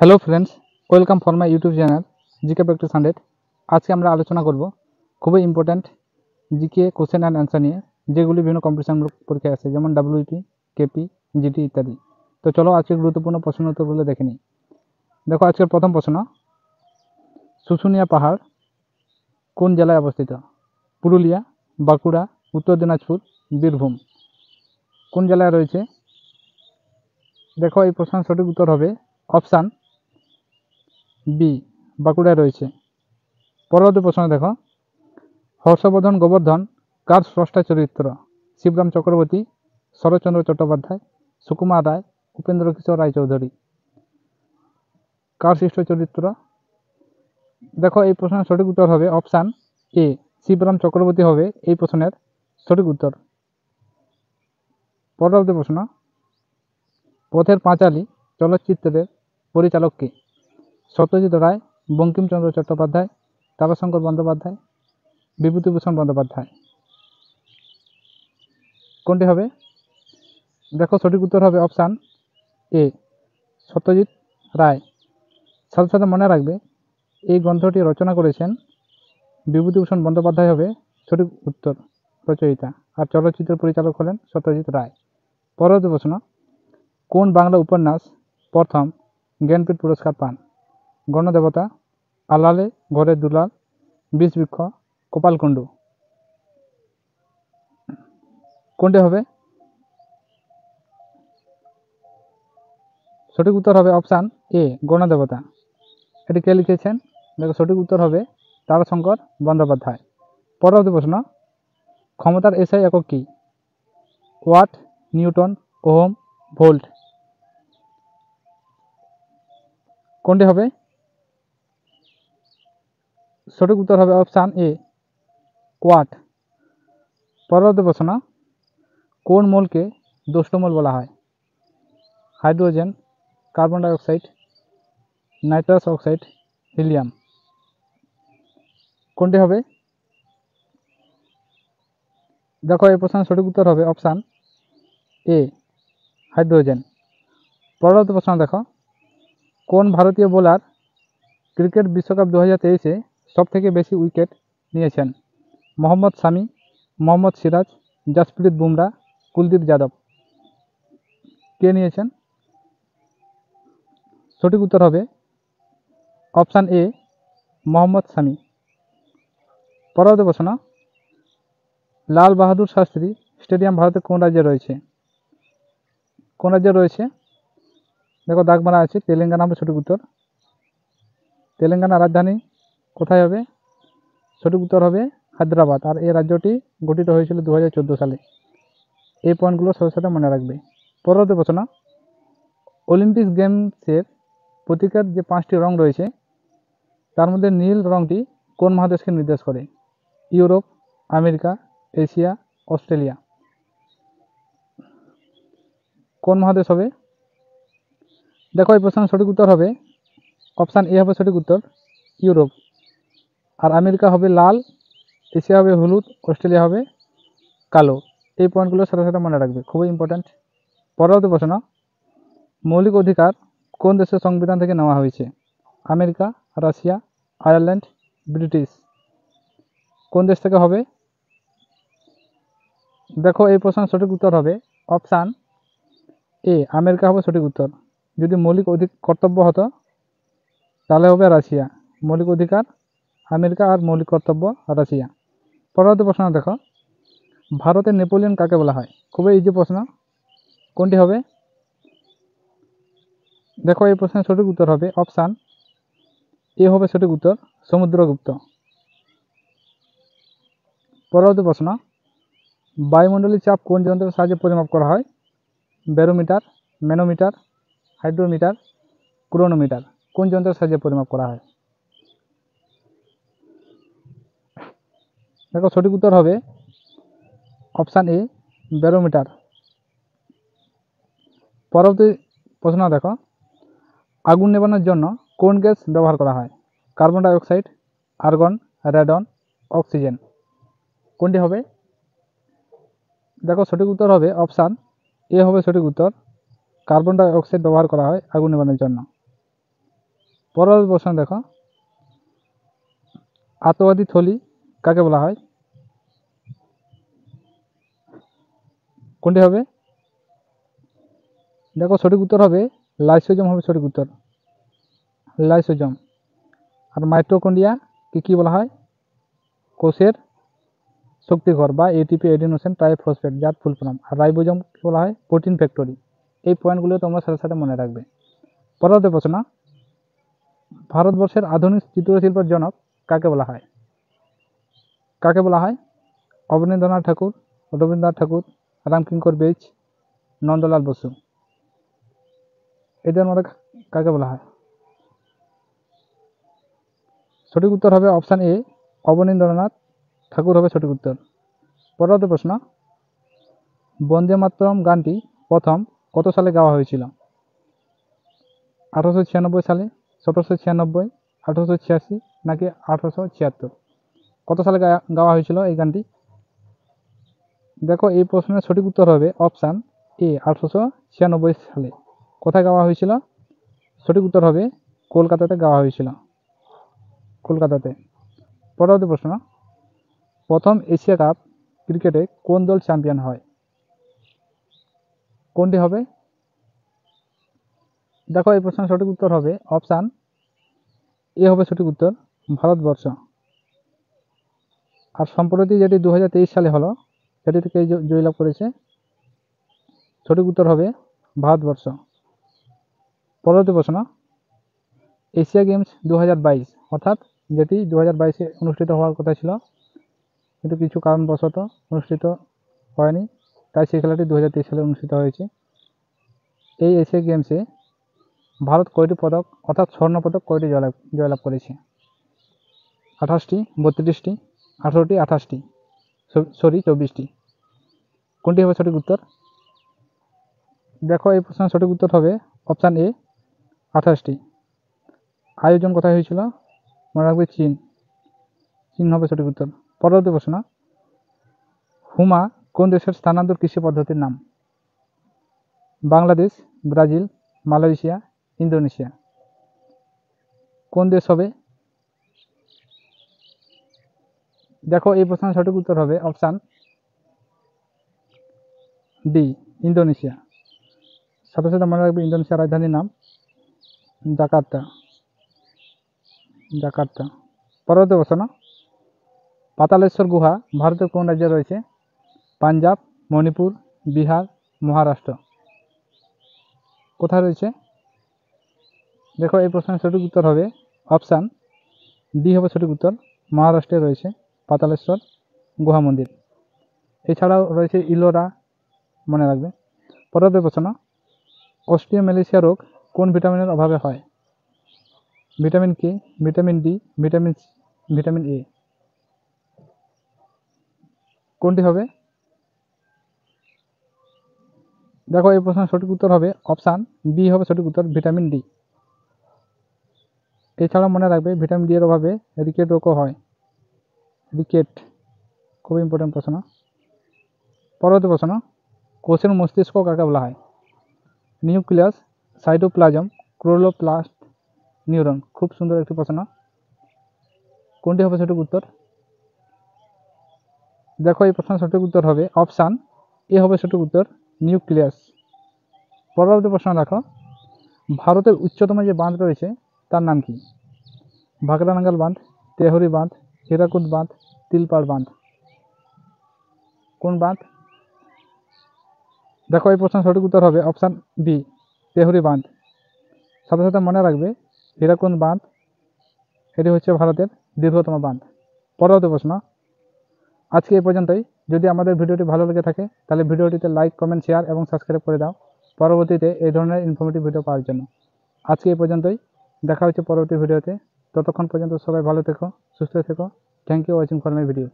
Hello friends, welcome for my YouTube channel GK practice 100। আজকে আমরা আলোচনা করব খুবই important GK question and answer নিয়ে, যেগুলি বিভিন্ন কম্পিটিশনমূলক পরীক্ষায় আসে, যেমন ডাব্লিউপি, কেপি, জিটি ইত্যাদি। তো চলো আজকের গুরুত্বপূর্ণ প্রশ্ন উত্তরগুলো দেখে নিই। দেখো আজকের প্রথম প্রশ্ন, শুশুনিয়া পাহাড় কোন জেলায় অবস্থিত? পুরুলিয়া, বাঁকুড়া, উত্তর দিনাজপুর, বীরভূম। কোন জেলায় রয়েছে? দেখো এই প্রশ্নের সঠিক উত্তর হবে অপশান বি, বাঁকুড়ায় রয়েছে। পরবর্তী প্রশ্ন দেখো, হর্ষবর্ধন গোবর্ধন কার স্রষ্টা চরিত্র? শিবরাম চক্রবর্তী, শরৎচন্দ্র চট্টোপাধ্যায়, সুকুমার রায়, উপেন্দ্র কিশোর রায়চৌধুরী। কার সৃষ্ট চরিত্র? দেখো এই প্রশ্নের সঠিক উত্তর হবে অপশান এ, শিবরাম চক্রবর্তী হবে এই প্রশ্নের সঠিক উত্তর। পরবর্তী প্রশ্ন, পথের পাঁচালী চলচ্চিত্রের পরিচালক কে? সত্যজিৎ রায়, বঙ্কিমচন্দ্র চট্টোপাধ্যায়, তারাশঙ্কর বন্দ্যোপাধ্যায়, বিভূতিভূষণ বন্দ্যোপাধ্যায়। কোনটি হবে? দেখো সঠিক উত্তর হবে অপশান এ, সত্যজিৎ রায়। সাথে সাথে মনে রাখবে এই গ্রন্থটি রচনা করেছেন বিভূতিভূষণ বন্দ্যোপাধ্যায় হবে সঠিক উত্তর রচয়িতা, আর চলচ্চিত্রের পরিচালক হলেন সত্যজিৎ রায়। পরবর্তী প্রশ্ন, কোন বাংলা উপন্যাস প্রথম জ্ঞানপীঠ পুরস্কার পান? গণদেবতা, আলালে ঘরের দুলাল, বিষবৃক্ষ, কপালকুণ্ডু। কোনটি হবে? সঠিক উত্তর হবে অপশান এ, গণদেবতা। এটি কে লিখেছেন? দেখো সঠিক উত্তর হবে তারাশঙ্কর বন্দ্যোপাধ্যায়। পরবর্তী প্রশ্ন, ক্ষমতার এসআই একক কি? Watt, newton, ohm, volt. কোনটি হবে? সঠিক উত্তর হবে অপশান এ, ওয়াট। পরবর্তী প্রশ্ন, কোন মৌলকে দুষ্টমূল বলা হয়? Hydrogen, carbon dioxide, nitrous oxide, helium. কোনটি হবে? দেখো এই প্রশ্নের সঠিক উত্তর হবে অপশান এ, হাইড্রোজেন। পরবর্তী প্রশ্ন দেখো, কোন ভারতীয় বোলার ক্রিকেট বিশ্বকাপ 2023-এ সব থেকে বেশি উইকেট নিয়েছেন? মোহাম্মদ শামি, মোহাম্মদ সিরাজ, জাসপ্রীত বুমরা, কুলদীপ যাদব। কে নিয়েছেন? সঠিক উত্তর হবে অপশান এ, মোহাম্মদ শামি। পরবর্তী প্রশ্ন, লাল বাহাদুর শাস্ত্রী স্টেডিয়াম ভারতের কোন রাজ্যে রয়েছে? কোন রাজ্যে রয়েছে? দেখো দাগ মারা আছে, তেলেঙ্গানা হবে সঠিক উত্তর। তেলেঙ্গানা রাজধানী কোথায় হবে? সঠিক উত্তর হবে হায়দ্রাবাদ, আর এই রাজ্যটি গঠিত হয়েছিল 2014 সালে। এই পয়েন্টগুলো সাথে সাথে মনে রাখবে। পরবর্তী প্রশ্ন, অলিম্পিক গেমসের প্রতীকের যে 5টি রং রয়েছে তার মধ্যে নীল রংটি কোন মহাদেশকে নির্দেশ করে? Europe, America, Asia, Australia. কোন মহাদেশ হবে? দেখো এই প্রশ্নের সঠিক উত্তর হবে অপশান এ হবে সঠিক উত্তর, ইউরোপ। আর আমেরিকা হবে লাল, এশিয়া হবে হলুদ, অস্ট্রেলিয়া হবে কালো। এই পয়েন্টগুলো সাথে সাথে মনে রাখবে, খুবই ইম্পর্ট্যান্ট। পরবর্তী প্রশ্ন, মৌলিক অধিকার কোন দেশের সংবিধান থেকে নেওয়া হয়েছে? America, Russia, Ireland, British. কোন দেশ থেকে হবে? দেখো এই প্রশ্নের সঠিক উত্তর হবে অপশান এ, আমেরিকা হবে সঠিক উত্তর। যদি মৌলিক কর্তব্য হতো তাহলে হবে রাশিয়া। মৌলিক অধিকার আমেরিকা আর মৌলিক কর্তব্য রাশিয়া। পরবর্তী প্রশ্ন দেখো, ভারতের নেপোলিয়ন কাকে বলা হয়? খুবই ইজি প্রশ্ন। কোনটি হবে? দেখো এই প্রশ্নের সঠিক উত্তর হবে অপশান এ হবে সঠিক উত্তর, সমুদ্রগুপ্ত। পরবর্তী প্রশ্ন, বায়ুমণ্ডলীয় চাপ কোন যন্ত্রের সাহায্যে পরিমাপ করা হয়? Barometer, manometer, hydrometer, chronometer. কোন যন্ত্রের সাহায্যে পরিমাপ করা হয়? দেখো সঠিক উত্তর হবে অপশান এ, ব্যারোমিটার। পরবর্তী প্রশ্ন দেখো, আগুন নেভানোর জন্য কোন গ্যাস ব্যবহার করা হয়? Carbon dioxide, argon, radon, oxygen. কোনটি হবে? দেখো সঠিক উত্তর হবে অপশান এ হবে সঠিক উত্তর, কার্বন ডাইঅক্সাইড ব্যবহার করা হয় আগুন নেভানোর জন্য। পরবর্তী প্রশ্ন দেখো, আতবাদী থলি কাকে বলা হয়? কোনটি হবে? দেখো সঠিক উত্তর হবে লাইসোজোম হবে সঠিক উত্তর, লাইসোজোম। আর মাইটোকন্ড্রিয়াকে কি বলা হয়? কোষের শক্তিঘর বা এটিপি এডিনোসিন ট্রাইফসফেট, যার ফুল ফর্ম। আর রাইবোজোমকে বলা হয় প্রোটিন ফ্যাক্টরি। এই পয়েন্টগুলো তোমরা সাথে সাথে মনে রাখবে। পরবর্তী প্রশ্ন, ভারতবর্ষের আধুনিক চিত্রশিল্পের জনক কাকে বলা হয়? কাকে বলা হয়? অবনীন্দ্রনাথ ঠাকুর, রবীন্দ্রনাথ ঠাকুর, রামকিঙ্কর বেইজ, নন্দলাল বসু। এদের মধ্যে কাকে বলা হয়? সঠিক উত্তর হবে অপশান এ, অবনীন্দ্রনাথ ঠাকুর হবে সঠিক উত্তর। পরবর্তী প্রশ্ন, বন্দে মাতরম গানটি প্রথম কত সালে গাওয়া হয়েছিল? 1896 সালে, 1796, 1886 নাকি 1876? কত সালে গাওয়া হয়েছিল এই গানটি? দেখো এই প্রশ্নের সঠিক উত্তর হবে অপশান এ, 1896 সালে। কোথায় গাওয়া হয়েছিল? সঠিক উত্তর হবে কলকাতাতে গাওয়া হয়েছিল, কলকাতাতে। পরবর্তী প্রশ্ন, প্রথম এশিয়া কাপ ক্রিকেটে কোন দল চ্যাম্পিয়ন হয়? কোনটি হবে? দেখো এই প্রশ্নের সঠিক উত্তর হবে অপশান এ হবে সঠিক উত্তর, ভারতবর্ষ। আর সম্প্রতি যেটি 2023 সালে হলো, সেটি থেকে জয়লাভ করেছে, সঠিক উত্তর হবে ভারতবর্ষ। পরবর্তী প্রশ্ন, এশিয়া গেমস 2022 অর্থাৎ যেটি 2022-এ অনুষ্ঠিত হওয়ার কথা ছিল কিন্তু কিছু কারণবশত অনুষ্ঠিত হয়নি, তাই সেই খেলাটি 2023 সালে অনুষ্ঠিত হয়েছে। এই এশিয়া গেমসে ভারত কয়টি পদক অর্থাৎ স্বর্ণপদক কয়টি জয়লাভ করেছে? 28টি, 32টি, 18টি, 28টি, 24টি। কোনটি হবে সঠিক উত্তর? দেখো এই প্রশ্নের সঠিক উত্তর হবে অপশান এ, 28টি। আয়োজন কোথায় হয়েছিল? মনে রাখবে চীন, চীন হবে সঠিক উত্তর। পরবর্তী প্রশ্ন, হুমা কোন দেশের স্থানান্তর কৃষি পদ্ধতির নাম? Bangladesh, Brazil, Malaysia, Indonesia. কোন দেশ হবে? দেখো এই প্রশ্নের সঠিক উত্তর হবে অপশান ডি, ইন্দোনেশিয়া। সাথে সাথে মনে রাখবে ইন্দোনেশিয়ার রাজধানীর নাম জাকার্তা, জাকার্তা। পরবর্তী প্রশ্ন, পাতালেশ্বর গুহা ভারতের কোন রাজ্যে রয়েছে? পাঞ্জাব, মণিপুর, বিহার, মহারাষ্ট্র। কোথায় রয়েছে? দেখো এই প্রশ্নের সঠিক উত্তর হবে অপশান ডি হবে সঠিক উত্তর, মহারাষ্ট্রে রয়েছে পাতালেশ্বর গুহা মন্দির। এছাড়াও রয়েছে ইলোরা, মনে রাখবে। পরবর্তী প্রশ্ন, অস্টিওমেলাইসিয়া রোগ কোন ভিটামিনের অভাবে হয়? Vitamin K, vitamin D, vitamin C, vitamin A. কোনটি হবে? দেখো এই প্রশ্নের সঠিক উত্তর হবে অপশান বি হবে সঠিক উত্তর, ভিটামিন ডি। এছাড়া মনে রাখবে ভিটামিন ডি এর অভাবে রিকেট রোগও হয়, রিকেট, খুব ইম্পর্টেন্ট প্রশ্ন। পরবর্তী প্রশ্ন, কোষের মস্তিষ্ক কাকে বলা হয়? Nucleus, cytoplasm, chloroplast, neuron. খুব সুন্দর একটি প্রশ্ন। কোনটি হবে সঠিক উত্তর? দেখো এই প্রশ্নের সঠিক উত্তর হবে অপশান এ হবে সঠিক উত্তর, নিউক্লিয়াস। পরবর্তী প্রশ্ন দেখো, ভারতের উচ্চতম যে বাঁধ রয়েছে তার নাম কি? ভাকরানাঙ্গাল বাঁধ, তেহরি বাঁধ, হীরাকুদ বাঁধ, তিলপাড় বাঁধ। কোন বাঁধ? দেখো এই প্রশ্নের সঠিক উত্তর হবে অপশান বি, তেহরি বাঁধ। সাথে সাথে মনে রাখবে হীরাকুদ বাঁধ এটি হচ্ছে ভারতের দীর্ঘতম বাঁধ। পরবর্তী প্রশ্ন, আজকে এই পর্যন্তই। যদি আমাদের ভিডিওটি ভালো লেগে থাকে তাহলে ভিডিওটিতে লাইক, কমেন্ট, শেয়ার এবং সাবস্ক্রাইব করে দাও পরবর্তীতে এই ধরনের ইনফরমেটিভ ভিডিও পাওয়ার জন্য। আজকে এই পর্যন্তই, দেখা হচ্ছে পরবর্তী ভিডিওতে। ততক্ষণ পর্যন্ত সবাই ভালো থেকো, সুস্থ থেকো। Thank you watching for my video.